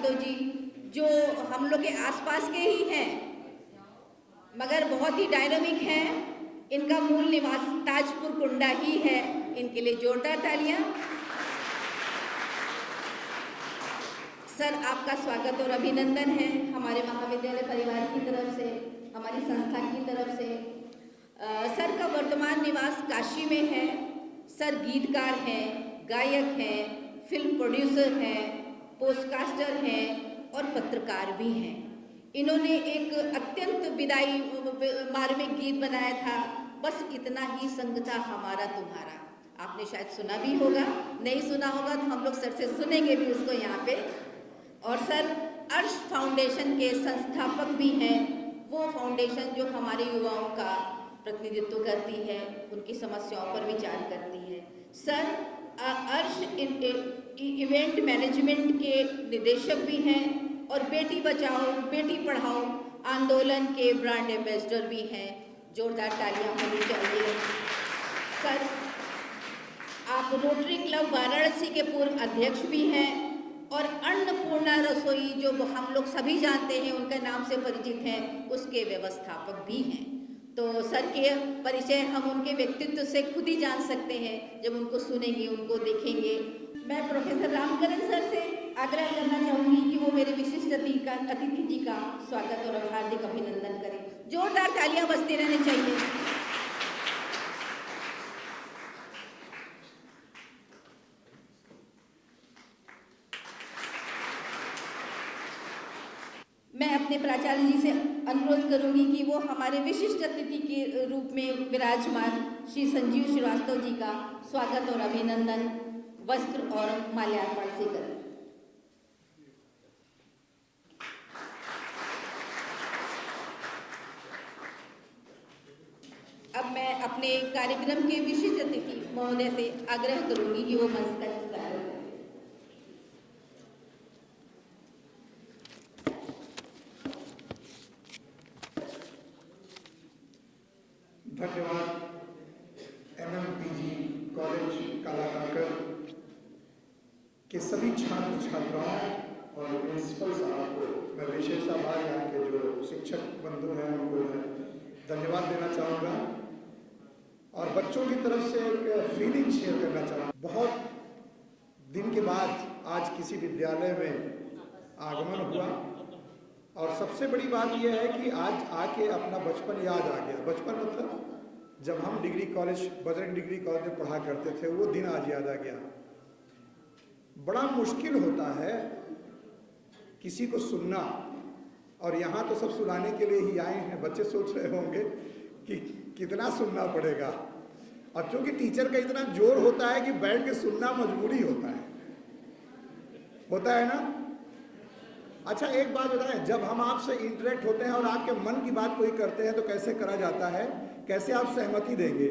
श्रीवास्तव जी, जो हम लोग के आसपास के ही हैं मगर बहुत ही डायनामिक हैं। इनका मूल निवास ताजपुर कुंडा ही है। इनके लिए जोरदार तालियां। सर, आपका स्वागत और अभिनंदन है हमारे महाविद्यालय परिवार की तरफ से, हमारी संस्था की तरफ से। सर का वर्तमान निवास काशी में है। सर गीतकार हैं, गायक हैं, फिल्म प्रोड्यूसर हैं, पोस्टकास्टर हैं और पत्रकार भी हैं। इन्होंने एक अत्यंत विदाई मार्मिक गीत बनाया था, बस इतना ही संग था हमारा तुम्हारा। आपने शायद सुना भी होगा, नहीं सुना होगा तो हम लोग सर से सुनेंगे भी उसको यहाँ पे। और सर अर्श फाउंडेशन के संस्थापक भी हैं। वो फाउंडेशन जो हमारे युवाओं का प्रतिनिधित्व करती है, उनकी समस्याओं पर विचार करती है। सर अर्श इवेंट मैनेजमेंट के निदेशक भी हैं और बेटी बचाओ बेटी पढ़ाओ आंदोलन के ब्रांड एम्बेसडर भी हैं। जोरदार तालियां होनी चाहिए। सर, आप रोटरी क्लब वाराणसी के पूर्व अध्यक्ष भी हैं और अन्नपूर्णा रसोई, जो हम लोग सभी जानते हैं, उनके नाम से परिचित हैं, उसके व्यवस्थापक भी हैं। तो सर के परिचय हम उनके व्यक्तित्व से खुद ही जान सकते हैं जब उनको सुनेंगे, उनको देखेंगे। मैं प्रोफेसर रामकरण सर से आग्रह करना चाहूँगी कि वो मेरे विशिष्ट अतिथि जी का स्वागत और हार्दिक अभिनंदन करें। जोरदार तालियां बजती रहनी चाहिए। मैं अपने प्राचार्य जी से अनुरोध करूंगी कि वो हमारे विशिष्ट अतिथि के रूप में विराजमान श्री संजीव श्रीवास्तव जी का स्वागत और अभिनंदन वस्त्र और माल्यार्पण से करें। अब मैं अपने कार्यक्रम के विशिष्ट अतिथि महोदय से आग्रह करूंगी कि वो मंच का इंतजार करें। धन्यवाद। MMPG कॉलेज कालाकाकर के सभी छात्र छात्राओं और प्रिंसिपल साहब को मैं विशेष आभार, यहाँ के जो शिक्षक बंधु हैं उनको मैं धन्यवाद देना चाहूँगा और बच्चों की तरफ से एक फीलिंग शेयर करना चाहूँगा। बहुत दिन के बाद आज किसी विद्यालय में आगमन हुआ और सबसे बड़ी बात यह है कि आज आके अपना बचपन याद आ गया। बचपन मतलब जब हम degree college, Bajrang degree college में पढ़ा करते थे, वो दिन आज याद आ गया। बड़ा मुश्किल होता है किसी को सुनना, और यहाँ तो सब सुनाने के लिए ही आए हैं। बच्चे सोच रहे होंगे कि कितना सुनना पड़ेगा, और क्योंकि टीचर का इतना जोर होता है कि बैठ के सुनना मजबूरी होता है ना। अच्छा, एक बात बताएं, जब हम आपसे इंटरेक्ट होते हैं और आपके मन की बात कोई करते हैं तो कैसे करा जाता है? कैसे आप सहमति देंगे?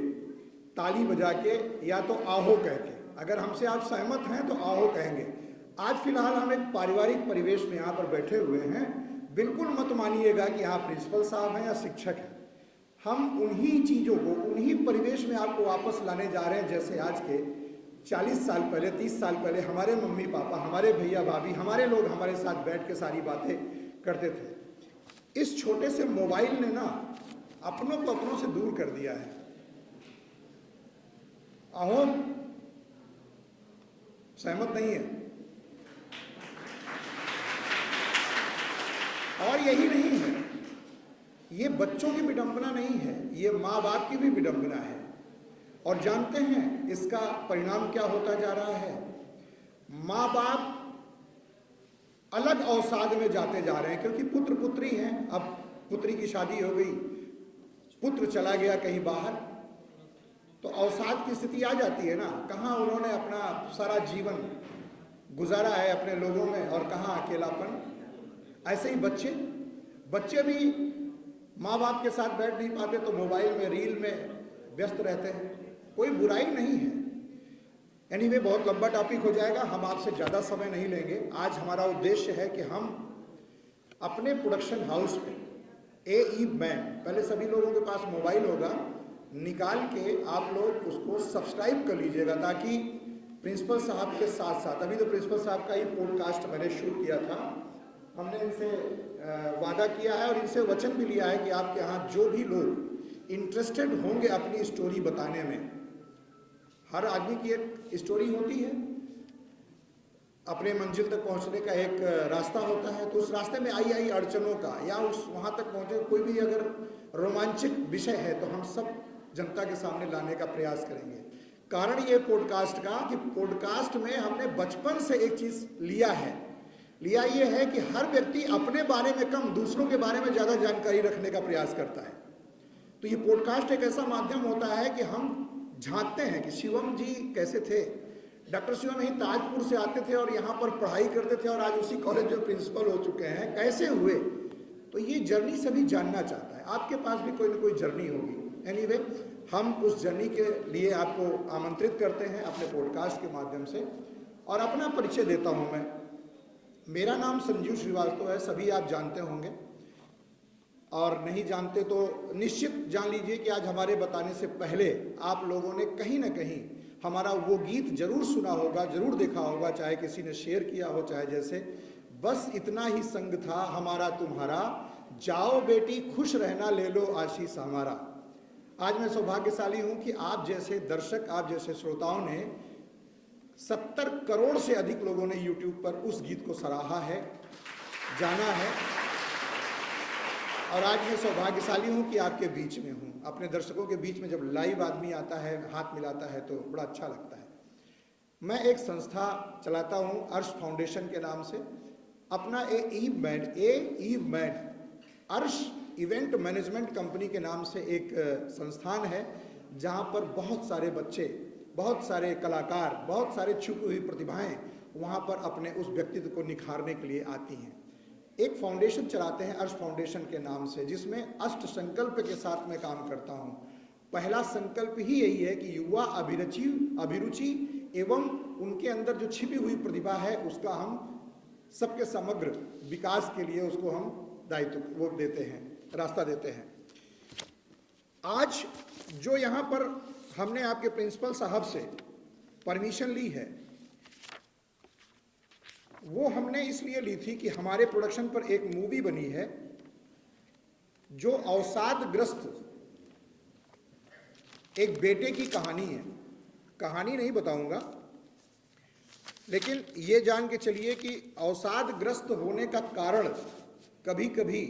ताली बजा के या तो आहो कह के। अगर हमसे आप सहमत हैं तो आहो कहेंगे। आज फिलहाल हम एक पारिवारिक परिवेश में यहाँ पर बैठे हुए हैं। बिल्कुल मत मानिएगा कि यहाँ प्रिंसिपल साहब हैं या शिक्षक हैं। हम उन्हीं चीज़ों को, उन्हीं परिवेश में आपको वापस लाने जा रहे हैं जैसे आज के 40 साल पहले, 30 साल पहले हमारे मम्मी पापा, हमारे भैया भाभी, हमारे लोग हमारे साथ बैठ के सारी बातें करते थे। इस छोटे से मोबाइल ने ना अपनों को अपनों से दूर कर दिया है। आहो, सहमत नहीं है? और यही नहीं है, ये बच्चों की विडंबना नहीं है, ये माँ बाप की भी विडंबना है। और जानते हैं इसका परिणाम क्या होता जा रहा है? माँ बाप अलग अवसाद में जाते जा रहे हैं, क्योंकि पुत्र पुत्री हैं। अब पुत्री की शादी हो गई, पुत्र चला गया कहीं बाहर, तो अवसाद की स्थिति आ जाती है ना। कहाँ उन्होंने अपना सारा जीवन गुजारा है अपने लोगों में, और कहाँ अकेलापन। ऐसे ही बच्चे भी माँ बाप के साथ बैठ नहीं पाते तो मोबाइल में, रील में व्यस्त रहते हैं। कोई बुराई नहीं है। एनीवे, बहुत लंबा टॉपिक हो जाएगा, हम आपसे ज़्यादा समय नहीं लेंगे। आज हमारा उद्देश्य है कि हम अपने प्रोडक्शन हाउस में AE बैंड, पहले सभी लोगों के पास मोबाइल होगा, निकाल के आप लोग उसको सब्सक्राइब कर लीजिएगा, ताकि प्रिंसिपल साहब के साथ साथ, अभी तो प्रिंसिपल साहब का ही पॉडकास्ट मैंने शूट किया था, हमने इनसे वादा किया है और इनसे वचन भी लिया है कि आपके यहाँ जो भी लोग इंटरेस्टेड होंगे अपनी स्टोरी बताने में, हर आदमी की एक स्टोरी होती है, अपने मंजिल तक पहुंचने का एक रास्ता होता है, तो उस रास्ते में आई अड़चनों का या उस वहाँ तक पहुँचे कोई भी अगर रोमांचक विषय है तो हम सब जनता के सामने लाने का प्रयास करेंगे। कारण ये पॉडकास्ट का कि पॉडकास्ट में हमने बचपन से एक चीज़ लिया ये है कि हर व्यक्ति अपने बारे में कम दूसरों के बारे में ज़्यादा जानकारी रखने का प्रयास करता है। तो ये पॉडकास्ट एक ऐसा माध्यम होता है कि हम झांकते हैं कि शिवम जी कैसे थे। डॉक्टर शिवम यहीं ताजपुर से आते थे और यहाँ पर पढ़ाई करते थे और आज उसी कॉलेज में प्रिंसिपल हो चुके हैं, कैसे हुए। तो ये जर्नी सभी जानना चाहता है, आपके पास भी कोई ना कोई जर्नी होगी। एनीवे, हम उस जर्नी के लिए आपको आमंत्रित करते हैं अपने पॉडकास्ट के माध्यम से। और अपना परिचय देता हूँ मैं। मेरा नाम संजीव श्रीवास्तव है, सभी आप जानते होंगे, और नहीं जानते तो निश्चित जान लीजिए कि आज हमारे बताने से पहले आप लोगों ने कहीं ना कहीं हमारा वो गीत जरूर सुना होगा, जरूर देखा होगा, चाहे किसी ने शेयर किया हो, चाहे जैसे बस इतना ही संग था हमारा तुम्हारा, जाओ बेटी खुश रहना ले लो आशीष हमारा। आज मैं सौभाग्यशाली हूं कि आप जैसे दर्शक, आप जैसे श्रोताओं ने 70 करोड़ से अधिक लोगों ने YouTube पर उस गीत को सराहा है, जाना है। और आज मैं सौभाग्यशाली हूं कि आपके बीच में हूं, अपने दर्शकों के बीच में। जब लाइव आदमी आता है, हाथ मिलाता है तो बड़ा अच्छा लगता है। मैं एक संस्था चलाता हूं अर्श फाउंडेशन के नाम से। अपना अर्श इवेंट मैनेजमेंट कंपनी के नाम से एक संस्थान है, जहां पर बहुत सारे बच्चे, बहुत सारे कलाकार, बहुत सारे छुपी हुई प्रतिभाएं वहां पर अपने उस व्यक्तित्व को निखारने के लिए आती हैं। एक फाउंडेशन चलाते हैं अर्श फाउंडेशन के नाम से, जिसमें अष्ट संकल्प के साथ मैं काम करता हूं। पहला संकल्प ही यही है कि युवा अभिरुचि एवं उनके अंदर जो छिपी हुई प्रतिभा है उसका हम सबके समग्र विकास के लिए उसको हम दायित्व वो देते हैं, रास्ता देते हैं। आज जो यहाँ पर हमने आपके प्रिंसिपल साहब से परमिशन ली है, वो हमने इसलिए ली थी कि हमारे प्रोडक्शन पर एक मूवी बनी है जो अवसादग्रस्त एक बेटे की कहानी है। कहानी नहीं बताऊंगा, लेकिन ये जान के चलिए कि अवसादग्रस्त होने का कारण कभी कभी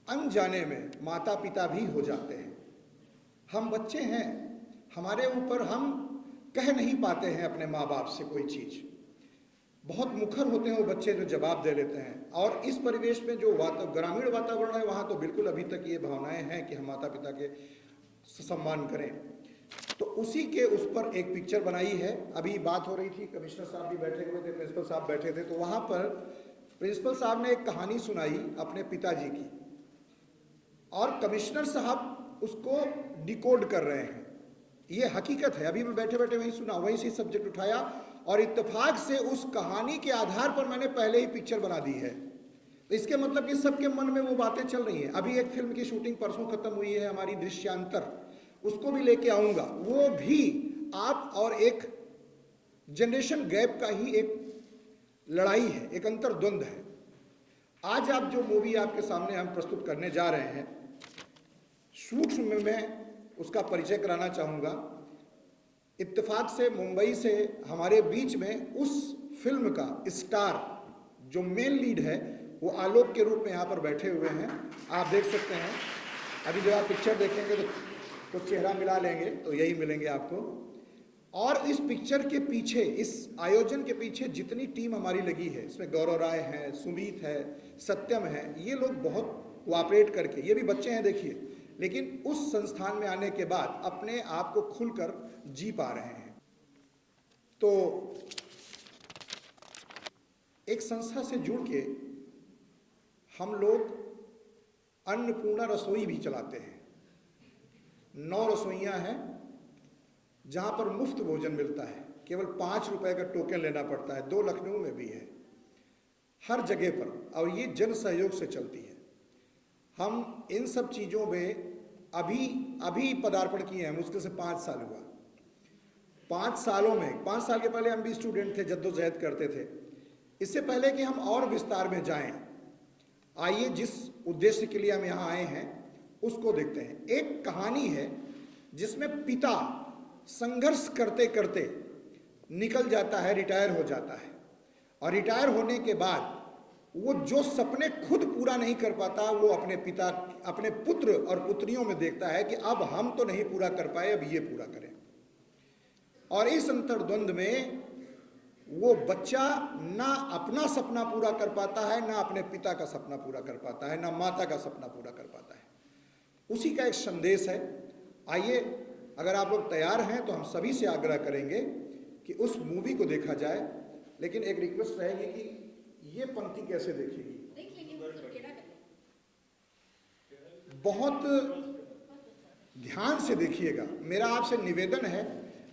अनजाने में माता पिता भी हो जाते हैं। हम बच्चे हैं, हमारे ऊपर हम कह नहीं पाते हैं अपने माँ बाप से कोई चीज़। बहुत मुखर होते हैं वो बच्चे जो जवाब दे लेते हैं। और इस परिवेश में जो ग्रामीण वातावरण है वहाँ तो बिल्कुल अभी तक ये भावनाएं हैं कि हम माता पिता के सम्मान करें। तो उसी के उस पर एक पिक्चर बनाई है। अभी बात हो रही थी, कमिश्नर साहब भी बैठे हुए थे, प्रिंसिपल साहब बैठे थे, तो वहाँ पर प्रिंसिपल साहब ने एक कहानी सुनाई अपने पिताजी की, और कमिश्नर साहब उसको डिकोड कर रहे हैं। ये हकीकत है, अभी मैं बैठे बैठे वहीं सुना, वहीं से सब्जेक्ट उठाया और इत्तेफाक से उस कहानी के आधार पर मैंने पहले ही पिक्चर बना दी है। तो इसके मतलब कि सबके मन में वो बातें चल रही हैं। अभी एक फिल्म की शूटिंग परसों खत्म हुई है हमारी, दृश्यांतर, उसको भी लेके आऊँगा। वो भी आप और एक जनरेशन गैप का ही एक लड़ाई है, एक अंतर्द्वंद है। आज आप जो मूवी आपके सामने हम प्रस्तुत करने जा रहे हैं, सूक्ष्म में मैं उसका परिचय कराना चाहूँगा। इत्तेफाक से मुंबई से हमारे बीच में उस फिल्म का स्टार जो मेन लीड है वो आलोक के रूप में यहाँ पर बैठे हुए हैं, आप देख सकते हैं। अभी जब आप पिक्चर देखेंगे तो चेहरा मिला लेंगे तो यही मिलेंगे आपको। और इस पिक्चर के पीछे, इस आयोजन के पीछे जितनी टीम हमारी लगी है, इसमें गौरव राय है, सुमीत है, सत्यम है, ये लोग बहुत कोऑपरेट करके, ये भी बच्चे हैं देखिए, लेकिन उस संस्थान में आने के बाद अपने आप को खुलकर जी पा रहे हैं। तो एक संस्था से जुड़ के हम लोग अन्नपूर्णा रसोई भी चलाते हैं। 9 रसोइयाँ हैं जहाँ पर मुफ्त भोजन मिलता है, केवल 5 रुपए का टोकन लेना पड़ता है। 2 लखनऊ में भी है, हर जगह पर, और ये जन सहयोग से चलती है। हम इन सब चीज़ों में अभी पदार्पण किए हैं, मुश्किल से 5 साल हुआ। 5 सालों में, 5 साल के पहले हम भी स्टूडेंट थे, जद्दोजहद करते थे। इससे पहले कि हम और विस्तार में जाएं, आइए जिस उद्देश्य के लिए हम यहाँ आए हैं उसको देखते हैं। एक कहानी है जिसमें पिता संघर्ष करते करते निकल जाता है, रिटायर हो जाता है, और रिटायर होने के बाद वो जो सपने खुद पूरा नहीं कर पाता वो अपने पुत्र और पुत्रियों में देखता है कि अब हम तो नहीं पूरा कर पाए, अब ये पूरा करें। और इस अंतर्द्वंद में वो बच्चा ना अपना सपना पूरा कर पाता है, ना अपने पिता का सपना पूरा कर पाता है, ना माता का सपना पूरा कर पाता है। उसी का एक संदेश है। आइए, अगर आप लोग तैयार हैं तो हम सभी से आग्रह करेंगे कि उस मूवी को देखा जाए, लेकिन एक रिक्वेस्ट रहेगी कि ये पंक्ति कैसे देखेगी, बहुत ध्यान से देखिएगा। मेरा आपसे निवेदन है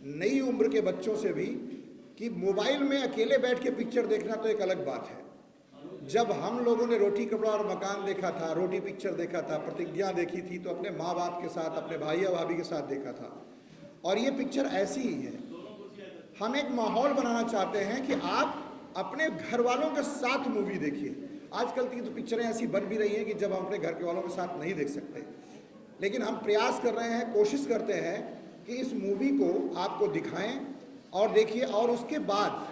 नई उम्र के बच्चों से भी कि मोबाइल में अकेले बैठ के पिक्चर देखना तो एक अलग बात है। जब हम लोगों ने रोटी कपड़ा और मकान देखा था, रोटी पिक्चर देखा था, प्रतिज्ञा देखी थी, तो अपने माँ बाप के साथ, अपने भाई या भाभी के साथ देखा था, और ये पिक्चर ऐसी ही है। हम एक माहौल बनाना चाहते हैं कि आप अपने घर वालों के साथ मूवी देखिए। आजकल की तो पिक्चरें ऐसी बन भी रही हैं कि जब हम अपने घर के वालों के साथ नहीं देख सकते, लेकिन हम प्रयास कर रहे हैं, कोशिश करते हैं कि इस मूवी को आपको दिखाएं और देखिए, और उसके बाद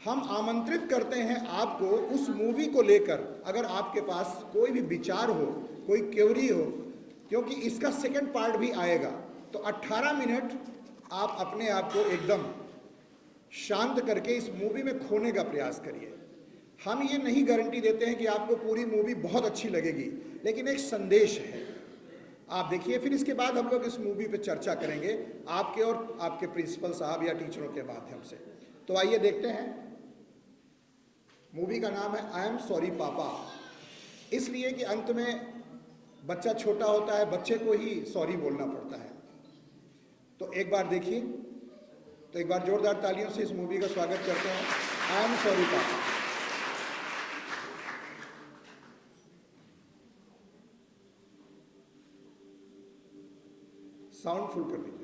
हम आमंत्रित करते हैं आपको उस मूवी को लेकर, अगर आपके पास कोई भी विचार हो, कोई क्वेरी हो, क्योंकि इसका सेकंड पार्ट भी आएगा, तो 18 मिनट आप अपने आप को एकदम शांत करके इस मूवी में खोने का प्रयास करिए। हम ये नहीं गारंटी देते हैं कि आपको पूरी मूवी बहुत अच्छी लगेगी, लेकिन एक संदेश है, आप देखिए। फिर इसके बाद हम लोग इस मूवी पे चर्चा करेंगे आपके और आपके प्रिंसिपल साहब या टीचरों के माध्यम से। तो आइए देखते हैं। मूवी का नाम है आई एम सॉरी पापा, इसलिए कि अंत में बच्चा छोटा होता है, बच्चे को ही सॉरी बोलना पड़ता है। तो एक बार देखिए, तो एक बार जोरदार तालियों से इस मूवी का स्वागत करते हैं, आई एम सॉरी पापा। साउंड फुल कर दीजिए।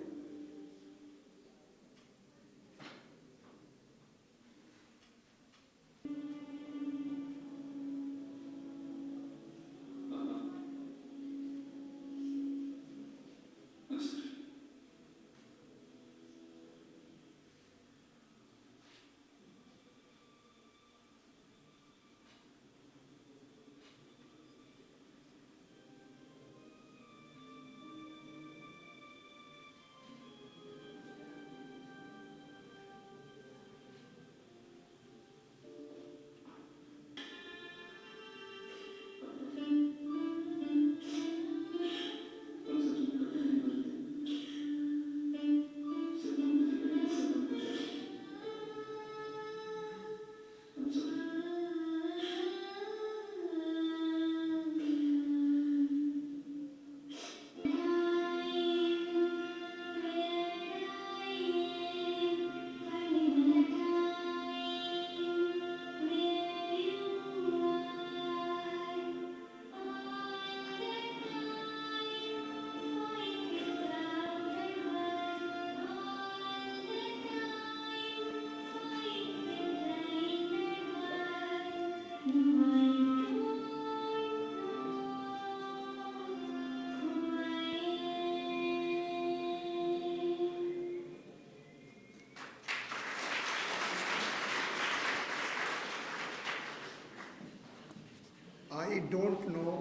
I don't know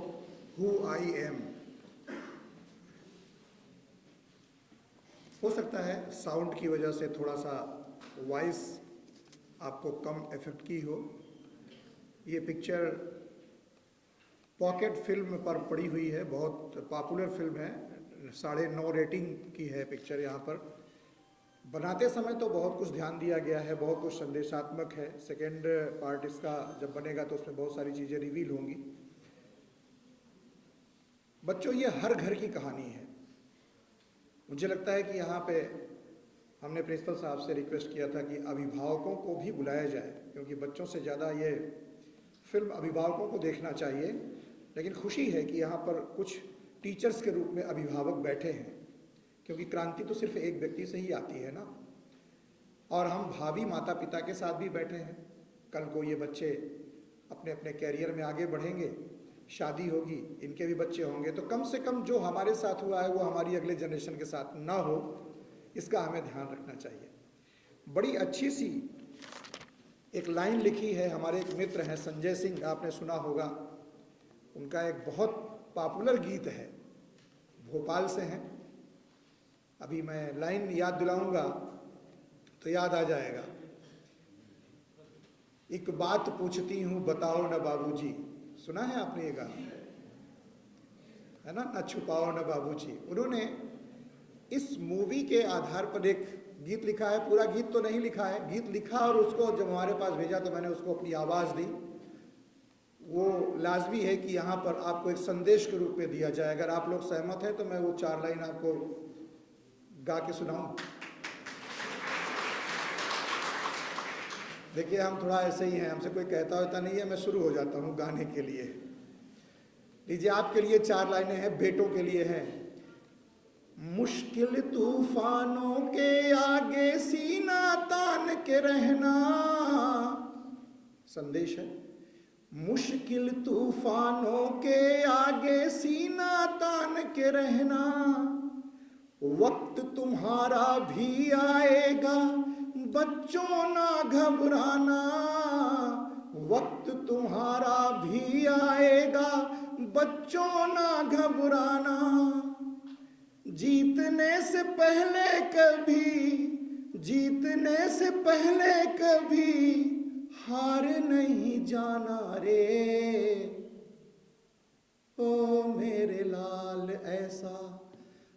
who I am। हो सकता है साउंड की वजह से थोड़ा सा वॉइस आपको कम इफेक्ट की हो। ये पिक्चर पॉकेट फिल्म पर पड़ी हुई है, बहुत पॉपुलर फिल्म है, 9.5 रेटिंग की है पिक्चर। यहाँ पर बनाते समय तो बहुत कुछ ध्यान दिया गया है, बहुत कुछ संदेशात्मक है। सेकेंड पार्ट इसका जब बनेगा तो उसमें बहुत सारी चीज़ें रिवील होंगी। बच्चों, ये हर घर की कहानी है। मुझे लगता है कि यहाँ पे हमने प्रिंसिपल साहब से रिक्वेस्ट किया था कि अभिभावकों को भी बुलाया जाए, क्योंकि बच्चों से ज़्यादा ये फिल्म अभिभावकों को देखना चाहिए। लेकिन खुशी है कि यहाँ पर कुछ टीचर्स के रूप में अभिभावक बैठे हैं, क्योंकि क्रांति तो सिर्फ एक व्यक्ति से ही आती है ना। और हम भावी माता पिता के साथ भी बैठे हैं। कल को ये बच्चे अपने अपने कैरियर में आगे बढ़ेंगे शादी होगी, इनके भी बच्चे होंगे, तो कम से कम जो हमारे साथ हुआ है वो हमारी अगले जनरेशन के साथ ना हो, इसका हमें ध्यान रखना चाहिए। बड़ी अच्छी सी एक लाइन लिखी है, हमारे एक मित्र हैं संजय सिंह, आपने सुना होगा, उनका एक बहुत पॉपुलर गीत है, भोपाल से हैं। अभी मैं लाइन याद दिलाऊंगा तो याद आ जाएगा। एक बात पूछती हूं बताओ न बाबूजी, सुना है आपने ये गाना, है ना, न छुपाओ न बाबूजी। उन्होंने इस मूवी के आधार पर एक गीत लिखा है, पूरा गीत तो नहीं लिखा है, गीत लिखा और उसको जब हमारे पास भेजा तो मैंने उसको अपनी आवाज़ दी। वो लाजमी है कि यहाँ पर आपको एक संदेश के रूप में दिया जाए। अगर आप लोग सहमत हैं तो मैं वो 4 लाइन आपको गा के सुनाऊं। देखिए हम थोड़ा ऐसे ही हैं, हमसे कोई कहता होता नहीं है, मैं शुरू हो जाता हूँ गाने के लिए। लीजिए, आपके लिए 4 लाइनें हैं, बेटों के लिए हैं। मुश्किल तूफानों के आगे सीना तान के रहना, संदेश है। मुश्किल तूफानों के आगे सीना तान के रहना, वक्त तुम्हारा भी आएगा बच्चों ना घबराना, वक्त तुम्हारा भी आएगा बच्चों ना घबराना, जीतने से पहले कभी हार नहीं जाना रे, ओ मेरे लाल ऐसा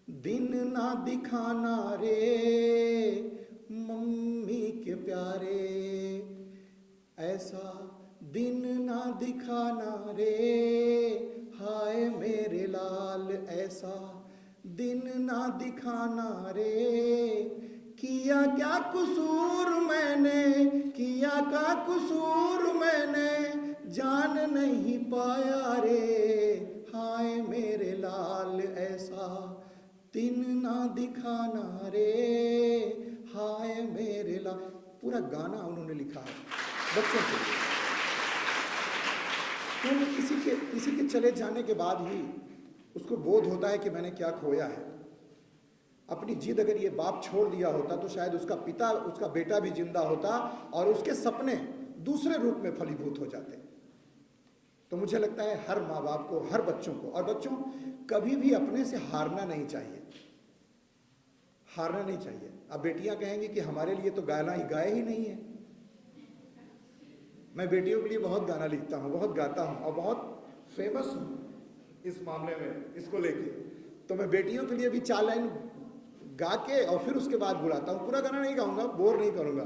दिन ना दिखाना रे, मम्मी के प्यारे ऐसा दिन ना दिखाना रे, हाय मेरे लाल ऐसा दिन ना दिखाना रे, किया क्या कसूर मैंने जान नहीं पाया रे, हाय मेरे लाल ऐसा दिन ना दिखाना रे, हाय मेरे लाल। पूरा गाना उन्होंने लिखा है बच्चों के लिए। तो किसी के चले जाने के बाद ही उसको बोध होता है कि मैंने क्या खोया है। अपनी जिद अगर ये बाप छोड़ दिया होता तो शायद उसका बेटा भी जिंदा होता और उसके सपने दूसरे रूप में फलीभूत हो जाते। तो मुझे लगता है हर माँ बाप को, हर बच्चों को, और बच्चों कभी भी अपने से हारना नहीं चाहिए। अब बेटियां कहेंगी कि हमारे लिए तो गाए ही नहीं है। मैं बेटियों के लिए बहुत गाना लिखता हूँ, बहुत गाता हूँ और बहुत फेमस हूँ इस मामले में, इसको लेके। तो मैं बेटियों के लिए भी 4 लाइन गा के और फिर उसके बाद बुलाता हूँ। पूरा गाना नहीं गाऊंगा, बोर नहीं करूंगा।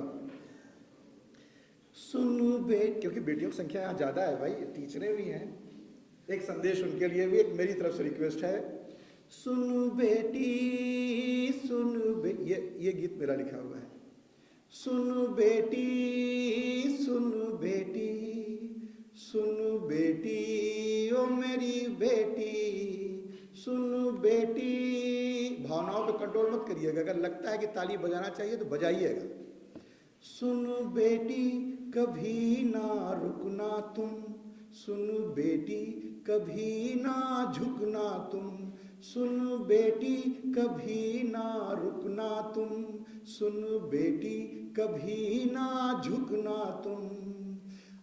सुन क्योंकि बेटियों की संख्या यहाँ ज्यादा है भाई, टीचरें भी हैं। एक संदेश उनके लिए भी, एक मेरी तरफ से रिक्वेस्ट है। सुन बेटी ये गीत मेरा लिखा हुआ है। सुन बेटी ओ मेरी बेटी, सुन बेटी। भावनाओं पे कंट्रोल मत करिएगा, अगर लगता है कि ताली बजाना चाहिए तो बजाइएगा। सुन बेटी कभी ना रुकना तुम, सुन बेटी कभी ना झुकना तुम, सुन बेटी कभी ना रुकना तुम, सुन बेटी कभी ना झुकना तुम।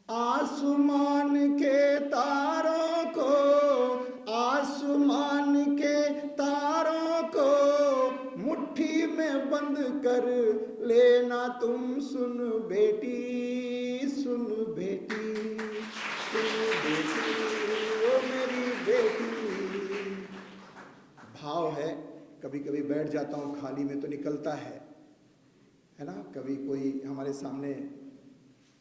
आसमान के तारों को मुट्ठी में बंद कर लेना तुम, सुन बेटी ओ मेरी बेटी। भाव है, कभी कभी बैठ जाता हूँ खाली में तो निकलता है ना। कभी कोई हमारे सामने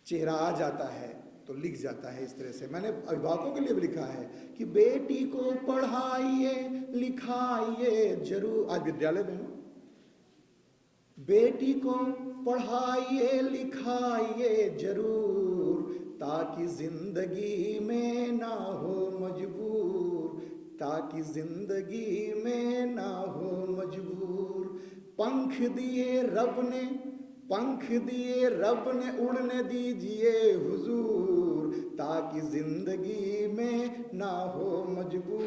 चेहरा आ जाता है तो लिख जाता है इस तरह से। मैंने अभिभावकों के लिए भी लिखा है कि बेटी को पढ़ाइए लिखाइए जरूर। आज विद्यालय में हूँ। बेटी को पढ़ाइए लिखाइए जरूर, ताकि जिंदगी में ना हो मजबूर, ताकि जिंदगी में ना हो मजबूर। पंख दिए रब ने उड़ने दीजिए हुजूर, ताकि जिंदगी में ना हो मजबूर,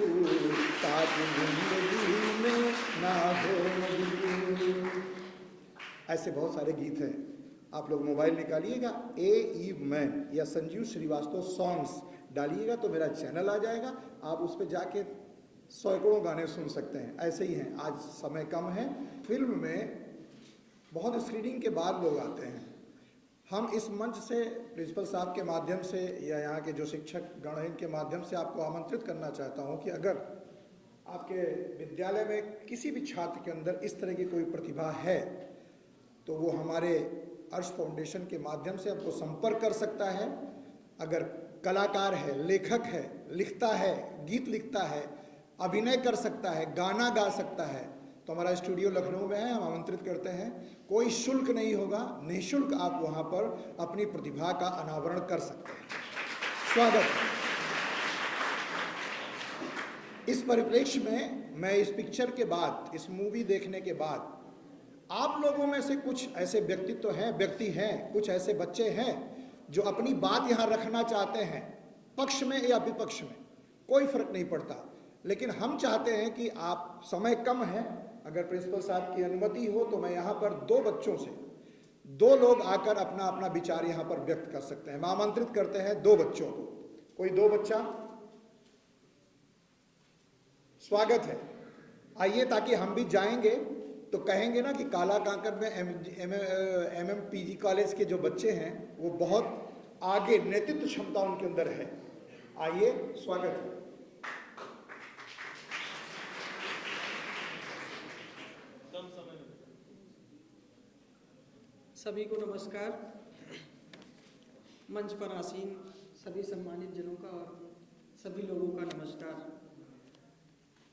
ताकि जिंदगी में ना हो मजबूर। ऐसे बहुत सारे गीत हैं। आप लोग मोबाइल निकालिएगा, ए मैन या संजीव श्रीवास्तव सॉन्ग्स डालिएगा तो मेरा चैनल आ जाएगा। आप उस पर जाके सैकड़ों गाने सुन सकते हैं। ऐसे ही हैं, आज समय कम है। फिल्म में बहुत स्क्रीनिंग के बाद लोग आते हैं। हम इस मंच से प्रिंसिपल साहब के माध्यम से या यहाँ के जो शिक्षक गण हैं इनके माध्यम से आपको आमंत्रित करना चाहता हूँ कि अगर आपके विद्यालय में किसी भी छात्र के अंदर इस तरह की कोई प्रतिभा है तो वो हमारे अर्श फाउंडेशन के माध्यम से आपको संपर्क कर सकता है। अगर कलाकार है, लेखक है, लिखता है, गीत लिखता है, अभिनय कर सकता है, गाना गा सकता है तो हमारा स्टूडियो लखनऊ में है, हम आमंत्रित करते हैं। कोई शुल्क नहीं होगा, निःशुल्क आप वहाँ पर अपनी प्रतिभा का अनावरण कर सकते हैं। स्वागत है। इस परिप्रेक्ष्य में मैं इस पिक्चर के बाद, इस मूवी देखने के बाद आप लोगों में से कुछ ऐसे व्यक्ति हैं, कुछ ऐसे बच्चे हैं जो अपनी बात यहाँ रखना चाहते हैं, पक्ष में या विपक्ष में, कोई फर्क नहीं पड़ता। लेकिन हम चाहते हैं कि आप, समय कम है, अगर प्रिंसिपल साहब की अनुमति हो तो मैं यहाँ पर 2 बच्चों से 2 लोग आकर अपना अपना विचार यहाँ पर व्यक्त कर सकते हैं। मैं आमंत्रित करते हैं 2 बच्चों को। कोई 2 बच्चा, स्वागत है। आइए, ताकि हम भी जाएंगे तो कहेंगे ना कि काला कांकर में MMPG कॉलेज के जो बच्चे हैं वो बहुत आगे, नेतृत्व क्षमता उनके अंदर है। आइए, स्वागत है। सभी को नमस्कार। मंच पर आसीन सभी सम्मानित जनों का और सभी लोगों का नमस्कार।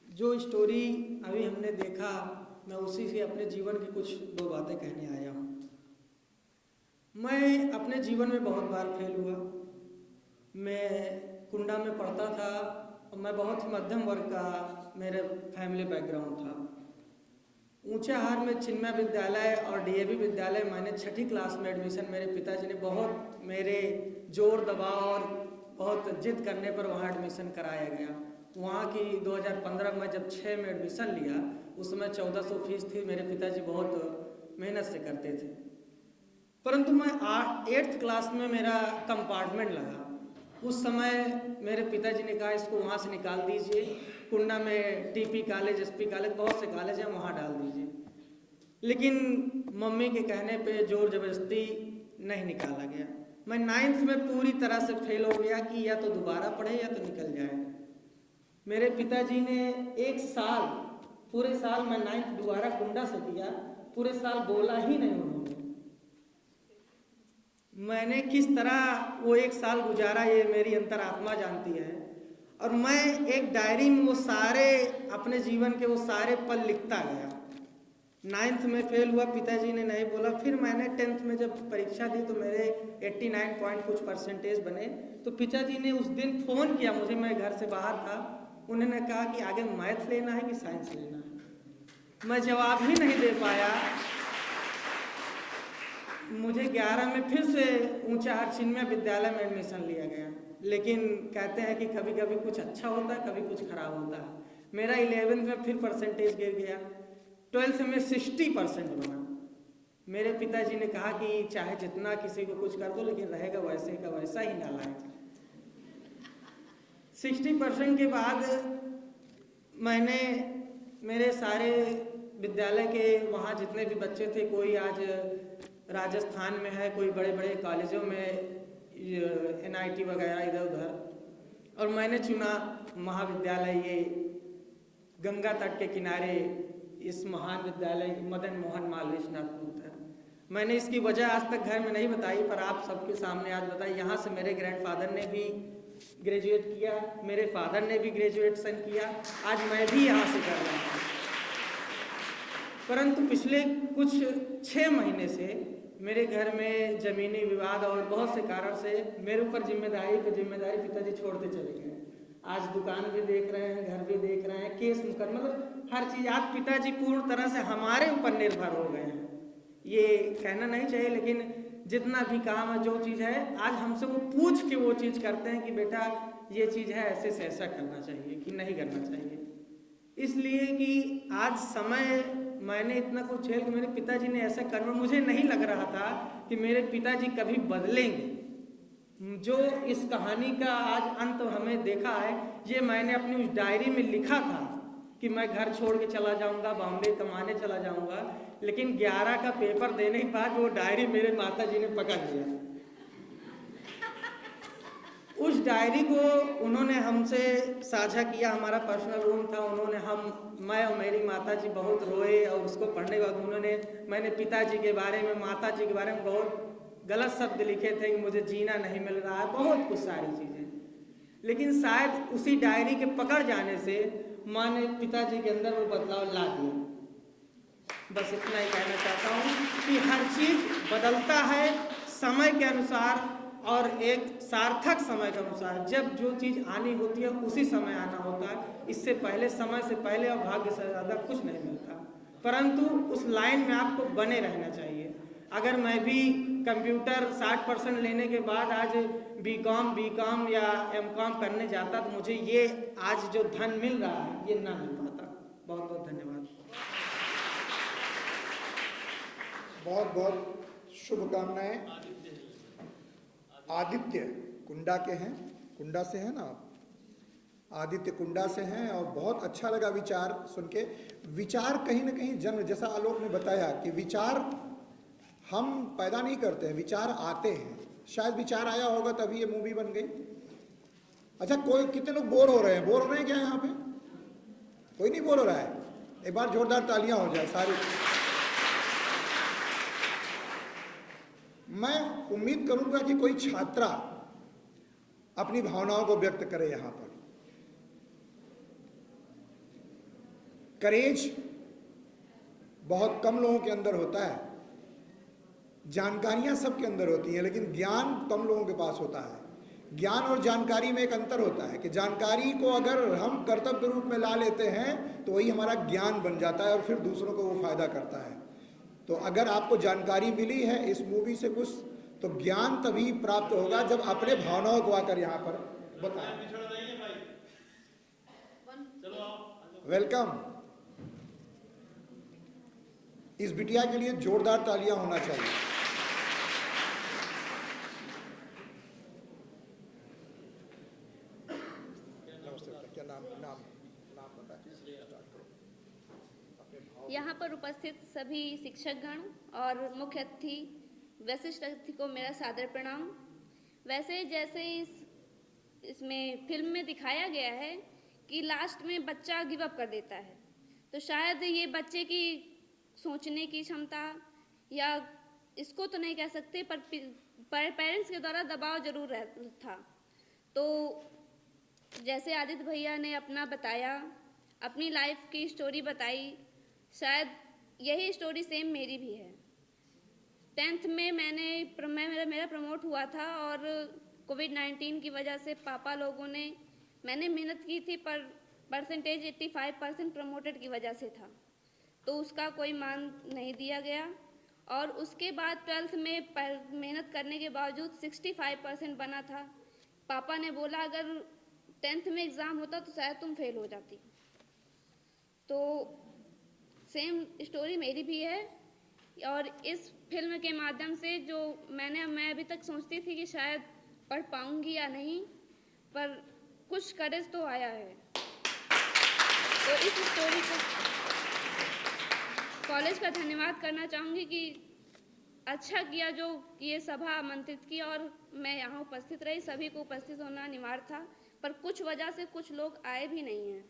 जो स्टोरी अभी हमने देखा, मैं उसी से अपने जीवन की कुछ 2 बातें कहने आया हूँ। मैं अपने जीवन में बहुत बार फेल हुआ। मैं कुंडा में पढ़ता था और मैं बहुत ही मध्यम वर्ग का मेरे फैमिली बैकग्राउंड था। ऊंचाहार में चिन्मय विद्यालय और DAV विद्यालय मैंने 6ठी क्लास में एडमिशन, मेरे पिताजी ने बहुत मेरे जोर दबाव और बहुत जिद करने पर वहाँ एडमिशन कराया गया। वहाँ की 2015 में जब 6 में एडमिशन लिया, उस समय 1400 फीस थी। मेरे पिताजी बहुत मेहनत से करते थे, परंतु मैं 8th क्लास में मेरा कंपार्टमेंट लगा। उस समय मेरे पिताजी ने कहा इसको वहाँ से निकाल दीजिए, कुंडा में TP कॉलेज, SP कॉलेज, बहुत से कॉलेज हैं, वहाँ डाल दीजिए। लेकिन मम्मी के कहने पे जोर जबरदस्ती नहीं निकाला गया। मैं 9th में पूरी तरह से फेल हो गया कि या तो दोबारा पढ़े या तो निकल जाए। मेरे पिताजी ने 1 साल, पूरे साल मैं 9th दोबारा कुंडा से किया, पूरे साल बोला ही नहीं उन्होंने। मैंने किस तरह वो 1 साल गुजारा ये मेरी अंतरात्मा जानती है। और मैं एक डायरी में वो सारे अपने जीवन के वो सारे पल लिखता गया। 9th में फेल हुआ, पिताजी ने नहीं बोला। फिर मैंने 10th में जब परीक्षा दी तो मेरे 89 पॉइंट कुछ परसेंटेज बने। तो पिताजी ने उस दिन फ़ोन किया मुझे, मैं घर से बाहर था। उन्होंने कहा कि आगे मैथ लेना है कि साइंस लेना है। मैं जवाब ही नहीं दे पाया। मुझे 11 में फिर से ऊंचाहार चिन्मय विद्यालय में एडमिशन लिया गया। लेकिन कहते हैं कि कभी कभी कुछ अच्छा होता है, कभी कुछ खराब होता है। मेरा 11th में फिर परसेंटेज गिर गया। 12th में 60% बना। मेरे पिताजी ने कहा कि चाहे जितना किसी को कुछ कर दो, लेकिन रहेगा वैसे का वैसा ही नालायक। 60% के बाद मैंने मेरे सारे विद्यालय के वहाँ जितने भी बच्चे थे, कोई आज राजस्थान में है, कोई बड़े बड़े कॉलेजों में NIT वगैरह इधर उधर, और मैंने चुना महाविद्यालय ये गंगा तट के किनारे इस महान विद्यालय मदन मोहन मालवीय नागपुर था। मैंने इसकी वजह आज तक घर में नहीं बताई, पर आप सबके सामने आज बताई। यहाँ से मेरे ग्रैंडफादर ने भी ग्रेजुएट किया, मेरे फादर ने भी ग्रेजुएशन किया, आज मैं भी यहाँ से कर रहा हूँ। परंतु पिछले कुछ 6 महीने से मेरे घर में ज़मीनी विवाद और बहुत से कारण से मेरे ऊपर जिम्मेदारी पिताजी छोड़ते चले गए। आज दुकान भी देख रहे हैं, घर भी देख रहे हैं, केस मुकदमा, मतलब हर चीज़। आज पिताजी पूर्ण तरह से हमारे ऊपर निर्भर हो गए हैं। ये कहना नहीं चाहिए, लेकिन जितना भी काम है, जो चीज़ है, आज हमसे वो पूछ के वो चीज़ करते हैं कि बेटा ये चीज़ है, ऐसे से ऐसा करना चाहिए कि नहीं करना चाहिए। इसलिए कि आज समय मैंने इतना कुछ झेल कि मेरे पिताजी ने ऐसा करना, मुझे नहीं लग रहा था कि मेरे पिताजी कभी बदलेंगे। जो इस कहानी का आज अंत हमें देखा है, ये मैंने अपनी उस डायरी में लिखा था कि मैं घर छोड़ के चला जाऊंगा, बॉम्बे कमाने चला जाऊंगा, लेकिन 11 का पेपर देने के बाद वो डायरी मेरे माताजी ने पकड़ लिया। उस डायरी को उन्होंने हमसे साझा किया, हमारा पर्सनल रूम था, मैं और मेरी माताजी बहुत रोए, और उसको पढ़ने के बाद मैंने पिताजी के बारे में, माताजी के बारे में बहुत गलत शब्द लिखे थे कि मुझे जीना नहीं मिल रहा है, बहुत कुछ सारी चीज़ें। लेकिन शायद उसी डायरी के पकड़ जाने से माँ ने पिताजी के अंदर वो बदलाव ला दिया। बस इतना ही कहना चाहता हूँ कि हर चीज़ बदलता है समय के अनुसार, और एक सार्थक समय के अनुसार। जब जो चीज़ आनी होती है उसी समय आना होता है, इससे पहले, समय से पहले और भाग्य से ज़्यादा कुछ नहीं मिलता। परंतु उस लाइन में आपको बने रहना चाहिए। अगर मैं भी कंप्यूटर 60% लेने के बाद आज बीकॉम या एमकॉम करने जाता, तो मुझे ये आज जो धन मिल रहा है ये ना मिल पाता। बहुत बहुत धन्यवाद। बहुत बहुत शुभकामनाएं। आदित्य कुंडा के हैं, कुंडा से हैं ना आप? आदित्य कुंडा से हैं, और बहुत अच्छा लगा विचार सुन के। विचार कहीं ना कहीं जन्म, जैसा आलोक ने बताया कि विचार हम पैदा नहीं करते हैं, विचार आते हैं। शायद विचार आया होगा तभी ये मूवी बन गई। अच्छा, कितने लोग बोर हो रहे हैं? बोर हो रहे हैं क्या यहाँ पे? कोई नहीं बोर हो रहा है? एक बार जोरदार तालियां हो जाए सारी। मैं उम्मीद करूंगा कि कोई छात्रा अपनी भावनाओं को व्यक्त करे यहां पर। करेज बहुत कम लोगों के अंदर होता है, जानकारियां सबके अंदर होती हैं, लेकिन ज्ञान कम लोगों के पास होता है। ज्ञान और जानकारी में एक अंतर होता है कि जानकारी को अगर हम कर्तव्य रूप में ला लेते हैं तो वही हमारा ज्ञान बन जाता है, और फिर दूसरों को वो फायदा करता है। तो अगर आपको जानकारी मिली है इस मूवी से कुछ, तो ज्ञान तभी प्राप्त होगा जब अपने भावनाओं को आकर यहाँ पर बताएं। वेलकम। इस बिटिया के लिए जोरदार तालियां होना चाहिए। क्या नाम बताएं? यहाँ पर उपस्थित सभी शिक्षकगण और मुख्य अतिथि, वरिष्ठ अतिथि को मेरा सादर प्रणाम। वैसे जैसे इसमें फिल्म में दिखाया गया है कि लास्ट में बच्चा गिव अप कर देता है, तो शायद ये बच्चे की सोचने की क्षमता, या इसको तो नहीं कह सकते, पर पेरेंट्स के द्वारा दबाव जरूर था। तो जैसे आदित्य भैया ने अपना बताया, अपनी लाइफ की स्टोरी बताई, शायद यही स्टोरी सेम मेरी भी है। 10th में मेरा प्रमोट हुआ था, और कोविड-19 की वजह से पापा लोगों ने, मैंने मेहनत की थी पर परसेंटेज 85% प्रमोटेड की वजह से था, तो उसका कोई मान नहीं दिया गया। और उसके बाद 12th में मेहनत करने के बावजूद 65% बना था। पापा ने बोला अगर 10th में एग्ज़ाम होता तो शायद तुम फेल हो जाती। तो सेम स्टोरी मेरी भी है, और इस फिल्म के माध्यम से जो मैं अभी तक सोचती थी कि शायद पढ़ पाऊंगी या नहीं, पर कुछ करेज तो आया है। तो इस स्टोरी को कॉलेज का धन्यवाद करना चाहूँगी कि अच्छा किया जो ये सभा आमंत्रित की, और मैं यहाँ उपस्थित रही। सभी को उपस्थित होना अनिवार्य था, पर कुछ वजह से कुछ लोग आए भी नहीं हैं।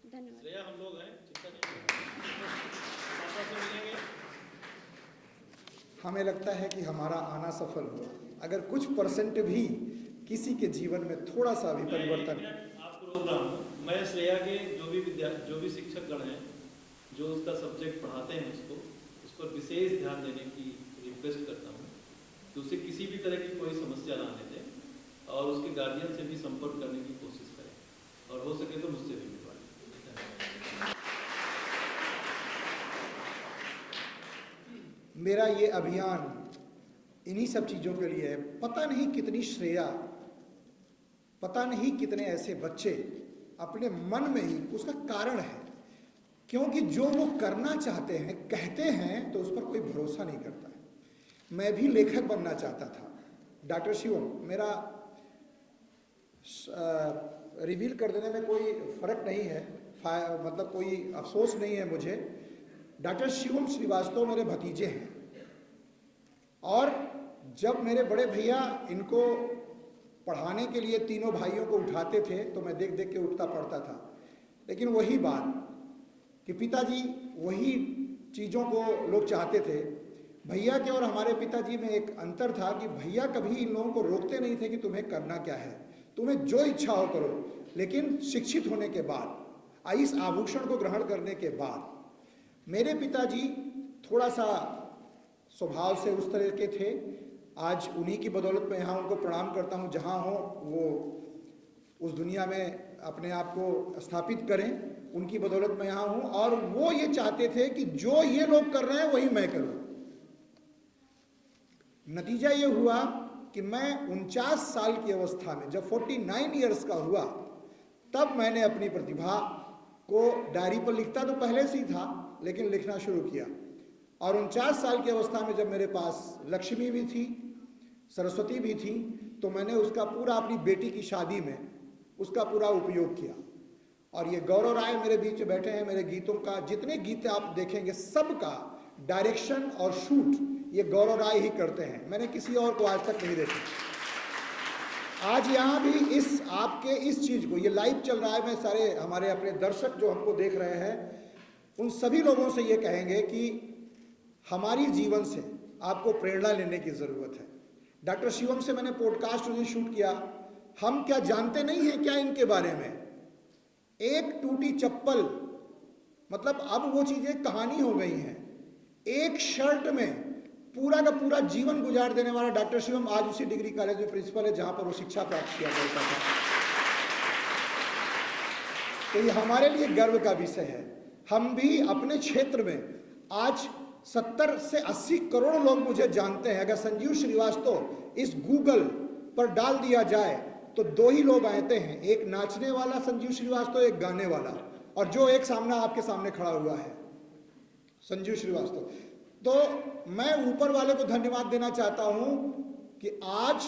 धन्यवाद। हम लोग हैं, चिंता नहीं। हमें लगता है कि हमारा आना सफल हुआ, अगर कुछ परसेंट भी किसी के जीवन में थोड़ा सा भी परिवर्तन। आपको रोक रहा हूँ, मैं श्रेया के जो भी शिक्षक गण हैं, जो उसका सब्जेक्ट पढ़ाते हैं, उस पर विशेष ध्यान देने की रिक्वेस्ट करता हूँ कि उसे किसी भी तरह की कोई समस्या ना आने दें, और उसके गार्जियन से भी संपर्क करने की कोशिश करें, और हो सके तो मुझसे भी मिलवाएं। मेरा ये अभियान इन्हीं सब चीज़ों के लिए है। पता नहीं कितनी श्रेया, पता नहीं कितने ऐसे बच्चे अपने मन में ही, उसका कारण है क्योंकि जो वो करना चाहते हैं, कहते हैं, तो उस पर कोई भरोसा नहीं करता है। मैं भी लेखक बनना चाहता था। डॉक्टर शिवम, मेरा रिवील कर देने में कोई फर्क नहीं है, मतलब कोई अफसोस नहीं है मुझे। डॉक्टर शिवम श्रीवास्तव मेरे भतीजे हैं और जब मेरे बड़े भैया इनको पढ़ाने के लिए तीनों भाइयों को उठाते थे तो मैं देख देख के उठता पड़ता था। लेकिन वही बात कि पिताजी वही चीज़ों को लोग चाहते थे। भैया के और हमारे पिताजी में एक अंतर था कि भैया कभी इन लोगों को रोकते नहीं थे कि तुम्हें करना क्या है, तुम्हें जो इच्छा हो करो, लेकिन शिक्षित होने के बाद, इस आभूषण को ग्रहण करने के बाद, मेरे पिताजी थोड़ा सा स्वभाव से उस तरह के थे। आज उन्हीं की बदौलत मैं यहाँ उनको प्रणाम करता हूँ, जहाँ हो वो उस दुनिया में अपने आप को स्थापित करें, उनकी बदौलत मैं यहाँ हूँ। और वो ये चाहते थे कि जो ये लोग कर रहे हैं वही मैं करूँ। नतीजा ये हुआ कि मैं 49 साल की अवस्था में, जब 49 ईयर्स का हुआ, तब मैंने अपनी प्रतिभा को डायरी पर लिखता तो पहले से ही था, लेकिन लिखना शुरू किया। और 49 साल की अवस्था में जब मेरे पास लक्ष्मी भी थी, सरस्वती भी थी, तो मैंने उसका पूरा अपनी बेटी की शादी में उसका पूरा उपयोग किया। और ये गौरव राय मेरे बीच में बैठे हैं। मेरे गीतों का, जितने गीत आप देखेंगे, सबका डायरेक्शन और शूट ये गौरव राय ही करते हैं। मैंने किसी और को आज तक नहीं देखा। आज यहाँ भी इस आपके इस चीज़ को, ये लाइव चल रहा है, मैं सारे हमारे अपने दर्शक जो हमको देख रहे हैं, उन सभी लोगों से ये कहेंगे कि हमारी जीवन से आपको प्रेरणा लेने की ज़रूरत है। डॉक्टर शिवम से मैंने पॉडकास्ट उस दिन शूट किया। हम क्या जानते नहीं हैं क्या इनके बारे में? एक टूटी चप्पल, मतलब अब वो चीज़ें कहानी हो गई हैं। एक शर्ट में पूरा का पूरा जीवन गुजार देने वाला डॉक्टर शिवम आज उसी डिग्री कॉलेज में प्रिंसिपल है जहाँ पर वो शिक्षा प्राप्त किया करता था। तो ये हमारे लिए गर्व का विषय है। हम भी अपने क्षेत्र में आज 70 से 80 करोड़ लोग मुझे जानते हैं। अगर संजीव श्रीवास्तव इस गूगल पर डाल दिया जाए तो 2 ही लोग आते हैं, एक नाचने वाला संजीव श्रीवास्तव, एक गाने वाला, और जो एक सामने आपके सामने खड़ा हुआ है संजीव श्रीवास्तव। तो मैं ऊपर वाले को धन्यवाद देना चाहता हूं कि आज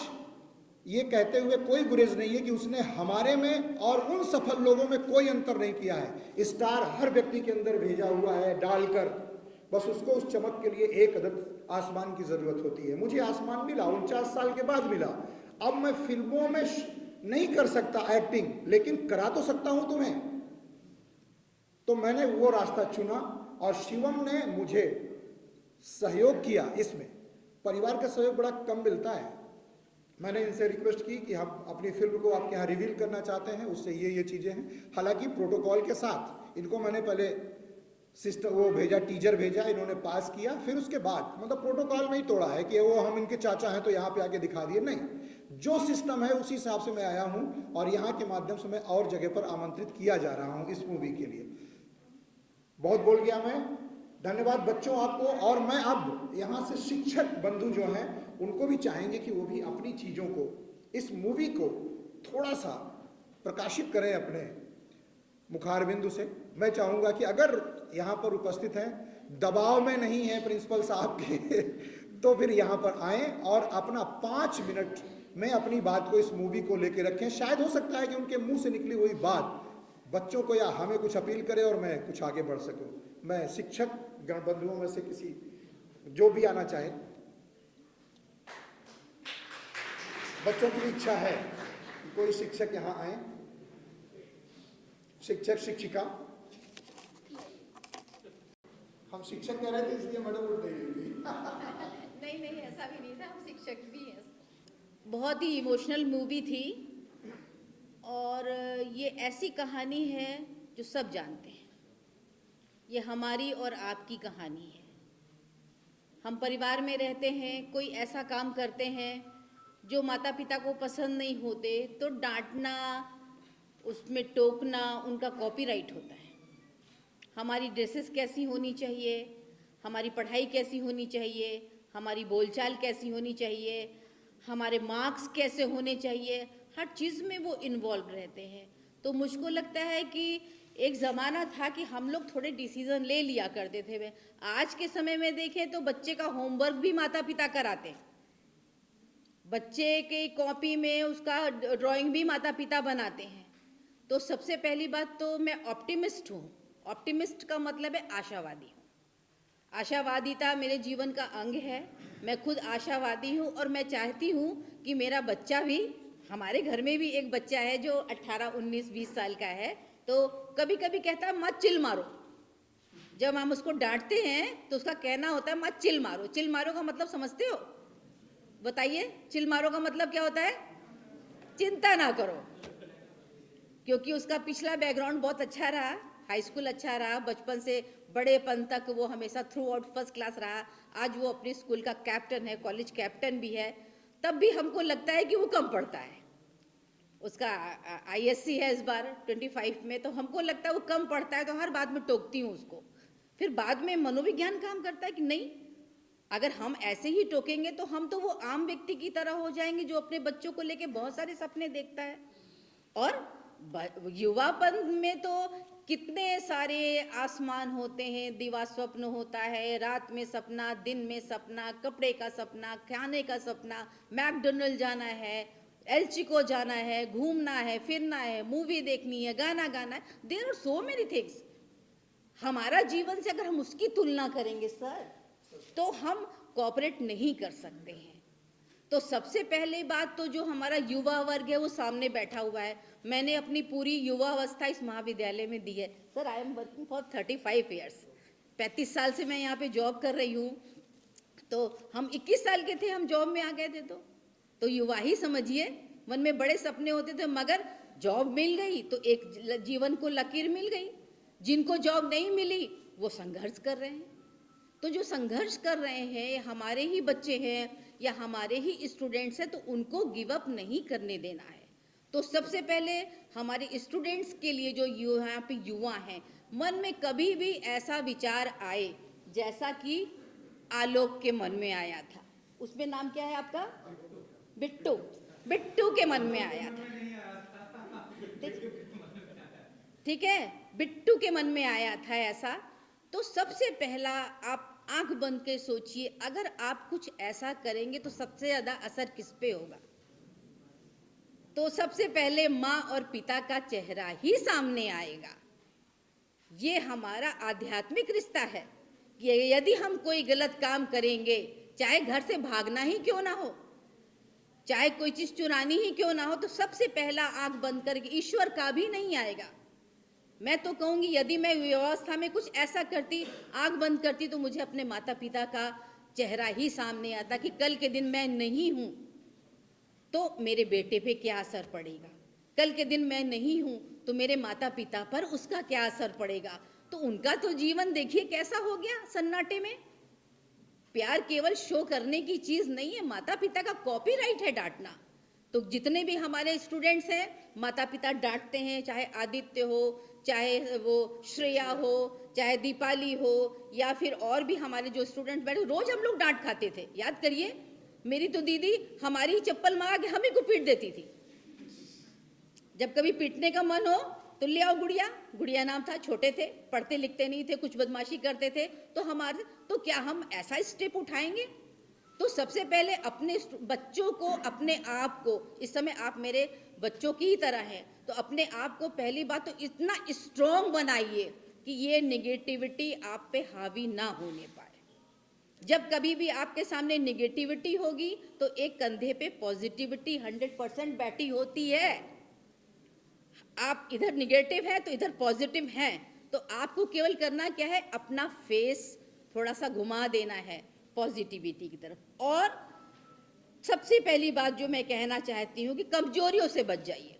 ये कहते हुए कोई गुरेज नहीं है कि उसने हमारे में और उन सफल लोगों में कोई अंतर नहीं किया है। स्टार हर व्यक्ति के अंदर भेजा हुआ है डालकर, बस उसको उस चमक के लिए एक अदद आसमान की जरूरत होती है। मुझे आसमान मिला 49 साल के बाद मिला। अब मैं फिल्मों में नहीं कर सकता एक्टिंग, लेकिन करा तो सकता हूं तुम्हें। तो मैंने वो रास्ता चुना और शिवम ने मुझे सहयोग किया। इसमें परिवार का सहयोग बड़ा कम मिलता है। मैंने इनसे रिक्वेस्ट की कि हम अपनी फिल्म को आपके यहाँ रिवील करना चाहते हैं, उससे ये चीज़ें हैं। हालांकि प्रोटोकॉल के साथ इनको मैंने पहले सिस्टम वो भेजा, टीजर भेजा, इन्होंने पास किया, फिर उसके बाद मतलब प्रोटोकॉल में ही तोड़ा है कि वो हम इनके चाचा हैं तो यहाँ पे आके दिखा दिए, नहीं। जो सिस्टम है उसी हिसाब से मैं आया हूँ और यहाँ के माध्यम से मैं और जगह पर आमंत्रित किया जा रहा हूँ इस मूवी के लिए। बहुत बोल गया मैं, धन्यवाद बच्चों आपको। और मैं अब यहाँ से शिक्षक बंधु जो हैं उनको भी चाहेंगे कि वो भी अपनी चीज़ों को, इस मूवी को थोड़ा सा प्रकाशित करें अपने मुखारबिंदु से। मैं चाहूँगा कि अगर यहाँ पर उपस्थित हैं, दबाव में नहीं है प्रिंसिपल साहब के तो फिर यहाँ पर आएँ और अपना 5 मिनट में अपनी बात को इस मूवी को लेकर रखें। शायद हो सकता है कि उनके मुंह से निकली हुई बात बच्चों को या हमें कुछ अपील करे और मैं कुछ आगे बढ़ सकूं। मैं शिक्षक गणबंधुओं में से किसी जो भी आना चाहे, बच्चों की इच्छा है कोई शिक्षक यहाँ आए, शिक्षक शिक्षिका। हम शिक्षक कह रहे थे इसलिए मैडम उठ नहीं रही थी। नहीं ऐसा भी नहीं था, हम शिक्षक भी हैं। बहुत ही इमोशनल मूवी थी और ये ऐसी कहानी है जो सब जानते हैं। ये हमारी और आपकी कहानी है। हम परिवार में रहते हैं, कोई ऐसा काम करते हैं जो माता पिता को पसंद नहीं होते तो डांटना, उसमें टोकना उनका कॉपीराइट होता है। हमारी ड्रेसेस कैसी होनी चाहिए, हमारी पढ़ाई कैसी होनी चाहिए, हमारी बोलचाल कैसी होनी चाहिए, हमारे मार्क्स कैसे होने चाहिए, हर चीज़ में वो इन्वॉल्व रहते हैं। तो मुझको लगता है कि एक ज़माना था कि हम लोग थोड़े डिसीज़न ले लिया करते थे। आज के समय में देखें तो बच्चे का होमवर्क भी माता पिता कराते हैं, बच्चे के कॉपी में उसका ड्राइंग भी माता पिता बनाते हैं। तो सबसे पहली बात तो मैं ऑप्टिमिस्ट हूँ। ऑप्टिमिस्ट का मतलब है आशावादी हूँ। आशावादिता मेरे जीवन का अंग है। मैं खुद आशावादी हूँ और मैं चाहती हूँ कि मेरा बच्चा भी, हमारे घर में भी एक बच्चा है जो 18, 19, 20 साल का है, तो कभी कभी कहता है मत चिल मारो। जब हम उसको डांटते हैं तो उसका कहना होता है मत चिल मारो। चिल मारो का मतलब समझते हो? बताइए, चिल मारो का मतलब क्या होता है? चिंता ना करो। क्योंकि उसका पिछला बैकग्राउंड बहुत अच्छा रहा, हाई स्कूल अच्छा रहा, बचपन से बड़ेपन तक वो हमेशा थ्रू आउट फर्स्ट क्लास रहा। आज वो अपने स्कूल का कैप्टन है, कॉलेज कैप्टन भी है। तब भी हमको लगता है कि वो कम पढ़ता है। उसका ISC है इस बार 25 में, तो हमको लगता है वो कम पढ़ता है, तो हर बात में टोकती हूँ उसको। फिर बाद में मनोविज्ञान काम करता है कि नहीं, अगर हम ऐसे ही टोकेंगे तो हम तो वो आम व्यक्ति की तरह हो जाएंगे जो अपने बच्चों को लेके बहुत सारे सपने देखता है। और युवापन में तो कितने सारे आसमान होते हैं, दिवा स्वप्न होता है, रात में सपना, दिन में सपना, कपड़े का सपना, खाने का सपना, मैकडोनल्ड जाना है, एलची को जाना है, घूमना है, फिरना है, मूवी देखनी है, गाना गाना है। There are so many things. हमारा जीवन से अगर हम उसकी तुलना करेंगे सर, तो हम कोऑपरेट नहीं कर सकते हैं। तो सबसे पहले बात तो जो हमारा युवा वर्ग है वो सामने बैठा हुआ है। मैंने अपनी पूरी युवा अवस्था इस महाविद्यालय में दी है sir. I am working for 35 years. 35 साल से मैं यहाँ पे जॉब कर रही हूँ। तो हम 21 साल के थे, हम जॉब में आ गए थे। तो युवा ही समझिए, मन में बड़े सपने होते थे, मगर जॉब मिल गई तो एक जीवन को लकीर मिल गई। जिनको जॉब नहीं मिली वो संघर्ष कर रहे हैं। तो जो संघर्ष कर रहे हैं हमारे ही बच्चे हैं या हमारे ही स्टूडेंट्स हैं, तो उनको गिव अप नहीं करने देना है। तो सबसे पहले हमारे स्टूडेंट्स के लिए जो यहाँ पे युवा हैं, मन में कभी भी ऐसा विचार आए जैसा कि आलोक के मन में आया था। उसमें नाम क्या है आपका? बिट्टू। बिट्टू के मन में आया था, ठीक है, बिट्टू के मन में आया था ऐसा। तो सबसे पहला आप आंख बंद के सोचिए, अगर आप कुछ ऐसा करेंगे तो सबसे ज्यादा असर किस पे होगा? तो सबसे पहले माँ और पिता का चेहरा ही सामने आएगा। ये हमारा आध्यात्मिक रिश्ता है कि यदि हम कोई गलत काम करेंगे, चाहे घर से भागना ही क्यों ना हो, चाहे कोई चीज चुरानी ही क्यों ना हो, तो सबसे पहला आंख बंद करके, ईश्वर का भी नहीं आएगा। मैं तो कहूंगी यदि मैं व्यवस्था में कुछ ऐसा करती, आंख बंद करती, तो मुझे अपने माता पिता का चेहरा ही सामने आता कि कल के दिन मैं नहीं हूं तो मेरे बेटे पे क्या असर पड़ेगा, कल के दिन मैं नहीं हूं तो मेरे माता पिता पर उसका क्या असर पड़ेगा। तो उनका तो जीवन देखिए कैसा हो गया सन्नाटे में। प्यार केवल शो करने की चीज नहीं है, माता पिता का कॉपीराइट है डांटना। तो जितने भी हमारे स्टूडेंट्स हैं, माता पिता डांटते हैं, चाहे आदित्य हो, चाहे वो श्रेया हो, चाहे दीपाली हो, या फिर और भी हमारे जो स्टूडेंट बैठे, रोज हम लोग डांट खाते थे। याद करिए, मेरी तो दीदी हमारी चप्पल मांगा के हम ही को पीट देती थी। जब कभी पीटने का मन हो तो ले आओ गुड़िया, गुड़िया नाम था, छोटे थे, पढ़ते लिखते नहीं थे, कुछ बदमाशी करते थे, तो हमारे तो क्या हम ऐसा स्टेप उठाएंगे? तो सबसे पहले अपने बच्चों को, अपने आप को, इस समय आप मेरे बच्चों की ही तरह हैं, तो अपने आप को पहली बात तो इतना स्ट्रॉन्ग बनाइए कि ये नेगेटिविटी आप पे हावी ना होने पाए। जब कभी भी आपके सामने नेगेटिविटी होगी तो एक कंधे पे पॉजिटिविटी 100% बैठी होती है। आप इधर निगेटिव है तो इधर पॉजिटिव है, तो आपको केवल करना क्या है, अपना फेस थोड़ा सा घुमा देना है पॉजिटिविटी की तरफ। और सबसे पहली बात जो मैं कहना चाहती हूँ कि कमजोरियों से बच जाइए।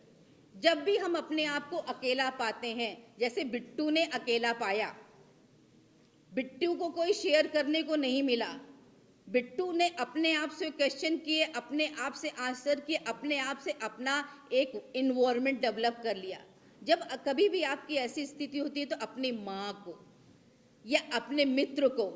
जब भी हम अपने आप को अकेला पाते हैं, जैसे बिट्टू ने अकेला पाया, बिट्टू को कोई शेयर करने को नहीं मिला, बिट्टू ने अपने आप से क्वेश्चन किए, अपने आप से आंसर किए, अपने आप से अपना एक इन्वायरमेंट डेवलप कर लिया। जब कभी भी आपकी ऐसी स्थिति होती है तो अपनी माँ को या अपने मित्र को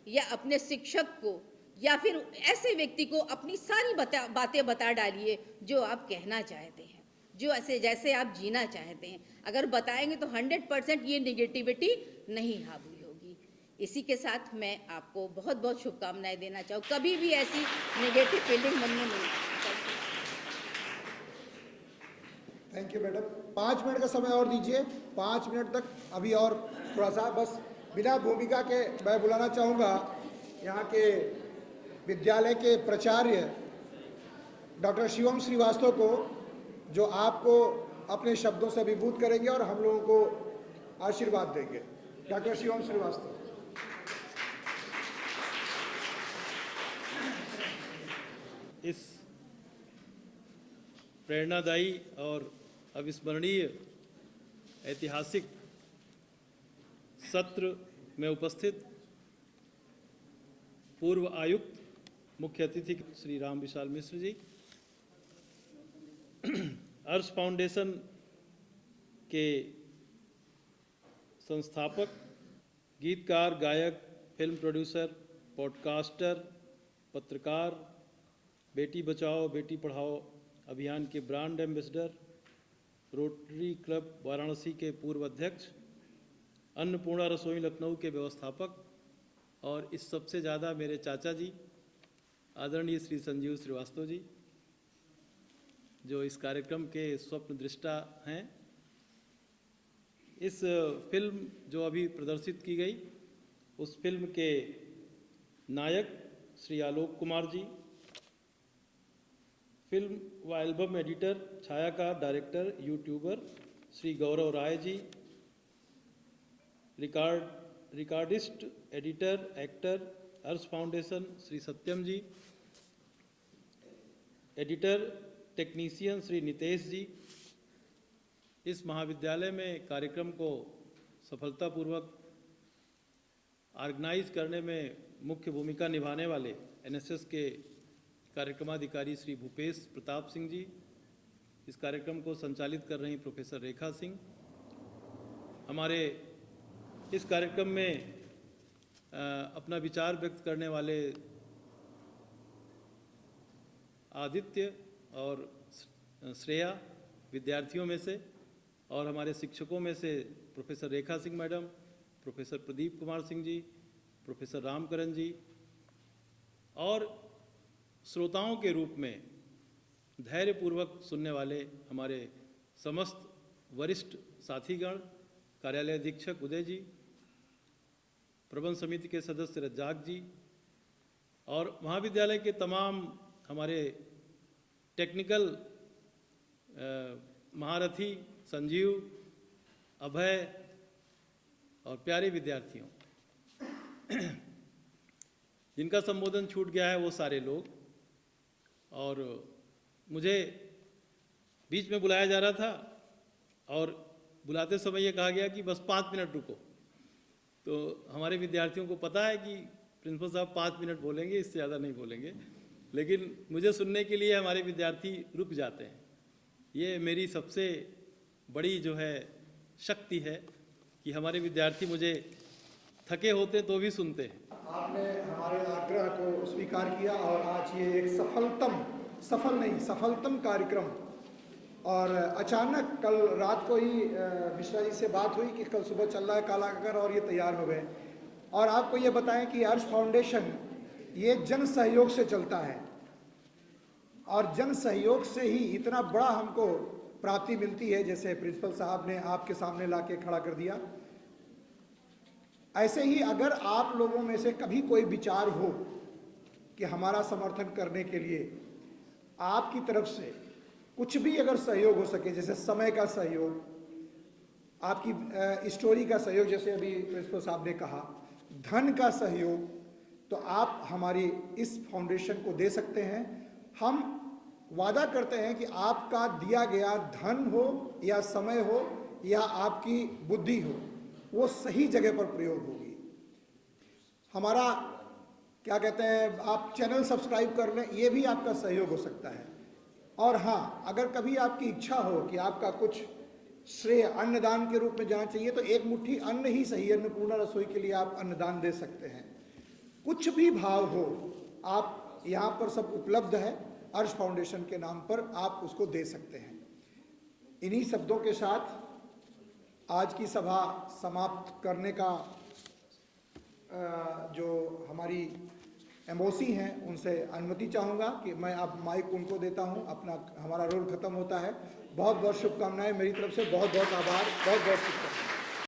या अपने शिक्षक को या फिर ऐसे व्यक्ति को अपनी सारी बातें बता डालिए जो आप कहना चाहते हैं, जो ऐसे जैसे आप जीना चाहते हैं। अगर बताएंगे तो 100% ये निगेटिविटी नहीं हावी होगी। इसी के साथ मैं आपको बहुत बहुत शुभकामनाएं देना चाहूँ। कभी भी ऐसी निगेटिव फीलिंग मन में नहीं आती। Thank you madam. 5 मिनट का समय और दीजिए, 5 मिनट तक अभी और थोड़ा सा, बस बिना भूमिका के मैं बुलाना चाहूँगा यहाँ के विद्यालय के प्राचार्य डॉक्टर शिवम श्रीवास्तव को, जो आपको अपने शब्दों से अभिभूत करेंगे और हम लोगों को आशीर्वाद देंगे। डॉक्टर शिवम श्रीवास्तव। इस प्रेरणादायी और अविस्मरणीय ऐतिहासिक सत्र में उपस्थित पूर्व आयुक्त मुख्य अतिथि श्री राम विशाल मिश्र जी, अर्श फाउंडेशन के संस्थापक, गीतकार, गायक, फिल्म प्रोड्यूसर, पॉडकास्टर, पत्रकार, बेटी बचाओ बेटी पढ़ाओ अभियान के brand ambassador, rotary club Varanasi के पूर्व अध्यक्ष, अन्नपूर्णा रसोई लखनऊ के व्यवस्थापक, और इस सबसे ज़्यादा मेरे चाचा जी आदरणीय श्री संजीव श्रीवास्तव जी, जो इस कार्यक्रम के स्वप्न दृष्टा हैं। इस फिल्म जो अभी प्रदर्शित की गई, उस फिल्म के नायक श्री आलोक कुमार जी, फिल्म व एल्बम एडिटर, छायाकार, director, YouTuber Shri Gaurav Rai ji, recordist, editor, actor, Arsh Foundation Shri Satyam ji, editor, technician Shri Nitesh ji. इस महाविद्यालय में कार्यक्रम को सफलतापूर्वक ऑर्गेनाइज करने में मुख्य भूमिका निभाने वाले एनएसएस के कार्यक्रमाधिकारी श्री भूपेश प्रताप सिंह जी, इस कार्यक्रम को संचालित कर रही प्रोफेसर रेखा सिंह, हमारे इस कार्यक्रम में अपना विचार व्यक्त करने वाले आदित्य और श्रेया विद्यार्थियों में से, और हमारे शिक्षकों में से प्रोफेसर रेखा Singh madam, professor Pradeep Kumar Singh ji, professor Ramkaran जी, और श्रोताओं के रूप में धैर्यपूर्वक सुनने वाले हमारे समस्त वरिष्ठ साथीगण, कार्यालय अधीक्षक उदय जी, प्रबंध समिति के सदस्य रज्जाक जी, और महाविद्यालय के तमाम हमारे टेक्निकल महारथी संजीव, अभय और प्यारे विद्यार्थियों, जिनका संबोधन छूट गया है वो सारे लोग। और मुझे बीच में बुलाया जा रहा था और बुलाते समय ये कहा गया कि बस 5 मिनट रुको, तो हमारे विद्यार्थियों को पता है कि प्रिंसिपल साहब 5 मिनट बोलेंगे, इससे ज़्यादा नहीं बोलेंगे, लेकिन मुझे सुनने के लिए हमारे विद्यार्थी रुक जाते हैं। ये मेरी सबसे बड़ी जो है शक्ति है कि हमारे विद्यार्थी मुझे थके होते तो भी सुनते हैं। आपने हमारे आग्रह को स्वीकार किया और आज ये एक सफलतम कार्यक्रम, और अचानक कल रात को ही मिश्रा जी से बात हुई कि कल सुबह चल रहा है कालाकर, और ये तैयार हो गए। और आपको ये बताएं कि अर्श फाउंडेशन ये जन सहयोग से चलता है, और जन सहयोग से ही इतना बड़ा हमको प्राप्ति मिलती है, जैसे प्रिंसिपल साहब ने आपके सामने लाके खड़ा कर दिया। ऐसे ही अगर आप लोगों में से कभी कोई विचार हो कि हमारा समर्थन करने के लिए आपकी तरफ से कुछ भी अगर सहयोग हो सके, जैसे समय का सहयोग, आपकी स्टोरी का सहयोग, जैसे अभी प्रिंसिपल साहब ने कहा, धन का सहयोग, तो आप हमारी इस फाउंडेशन को दे सकते हैं। हम वादा करते हैं कि आपका दिया गया धन हो या समय हो या आपकी बुद्धि हो, वो सही जगह पर प्रयोग होगी। हमारा क्या कहते हैं, आप चैनल सब्सक्राइब कर लें, ये भी आपका सहयोग हो सकता है। और हाँ, अगर कभी आपकी इच्छा हो कि आपका कुछ श्रेय अन्नदान के रूप में जाना चाहिए, तो एक मुट्ठी अन्न ही सही, अन्नपूर्णा रसोई के लिए आप अन्नदान दे सकते हैं। कुछ भी भाव हो, आप यहाँ पर सब उपलब्ध है, अर्श फाउंडेशन के नाम पर आप उसको दे सकते हैं। इन्हीं शब्दों के साथ आज की सभा समाप्त करने का जो हमारी एमओसी हैं उनसे अनुमति चाहूँगा कि मैं अब माइक उनको देता हूँ, अपना हमारा रोल खत्म होता है। बहुत बहुत शुभकामनाएं मेरी तरफ से, बहुत बहुत आभार, बहुत बहुत शुभकामनाएं।